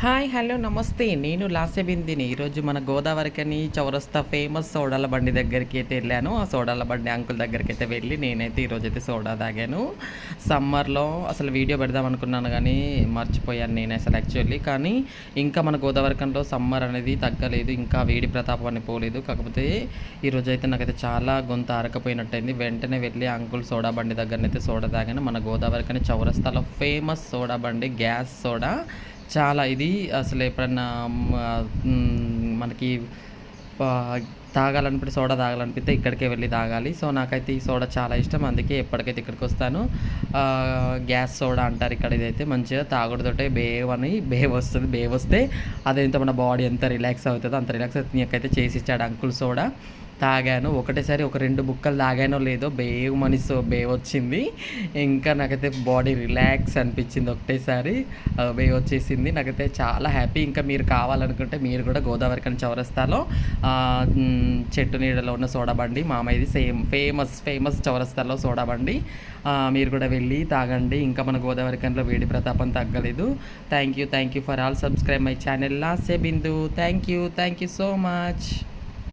Hi hello నమస్తే నేను లాస్యబిందిని ఈరోజు మన గోదావరికని చౌరస్తా ఫేమస్ సోడాల బండి దగ్గరికి అయితే వెళ్ళాను. ఆ సోడాల బండి అంకుల్ దగ్గరికి అయితే వెళ్ళి నేనైతే ఈరోజైతే సోడా తాగాను. సమ్మర్లో అసలు వీడియో పెడదాం అనుకున్నాను కానీ మర్చిపోయాను నేను అసలు యాక్చువల్లీ. కానీ ఇంకా మన గోదావరికంలో సమ్మర్ అనేది తగ్గలేదు, ఇంకా వేడి ప్రతాపం అని పోలేదు. కాకపోతే ఈరోజైతే నాకైతే చాలా గొంతు ఆరకపోయినట్టయింది. వెంటనే వెళ్ళి అంకుల్ సోడా బండి దగ్గరనైతే సోడా తాగాను. మన గోదావరికని చౌరస్తాలో ఫేమస్ సోడా బండి గ్యాస్ సోడా. చాలా ఇది అసలు ఎప్పుడన్నా మనకి తాగాలనిపిస్తే సోడా తాగాలనిపిస్తే ఇక్కడికే వెళ్ళి తాగాలి. సో నాకైతే ఈ సోడా చాలా ఇష్టం, అందుకే ఎప్పటికైతే ఇక్కడికి వస్తాను. గ్యాస్ సోడా అంటారు ఇక్కడ. ఇదైతే మంచిగా తాగుడుతోటే బేవ్ వస్తుంది. బేవ్ వస్తే అదేంత మన బాడీ ఎంత రిలాక్స్ అవుతుందో అంత రిలాక్స్ అవుతుంది. నాకైతే చేసి ఇచ్చాడు అంకుల్ సోడా. తాగాను ఒకటేసారి, ఒక 2 బుక్కలు తాగానో లేదో బేవ్ మని బేవ్ వచ్చింది. ఇంకా నాకైతే బాడీ రిలాక్స్ అనిపించింది ఒకటేసారి, బేవ్ వచ్చేసింది. నాకైతే చాలా హ్యాపీ. ఇంకా మీరు కావాలనుకుంటే మీరు కూడా గోదావరికని చౌరస్తాలో చెట్టు నీడలో ఉన్న సోడా బండి మామయ్యది ఫేమస్ చౌరస్తాలో సోడా బండి, మీరు కూడా వెళ్ళి తాగండి. ఇంకా మన గోదావరికనిలో వేడి ప్రతాపం తగ్గలేదు. Thank you for all. Subscribe my channel Lasya Bindu. Thank you so much.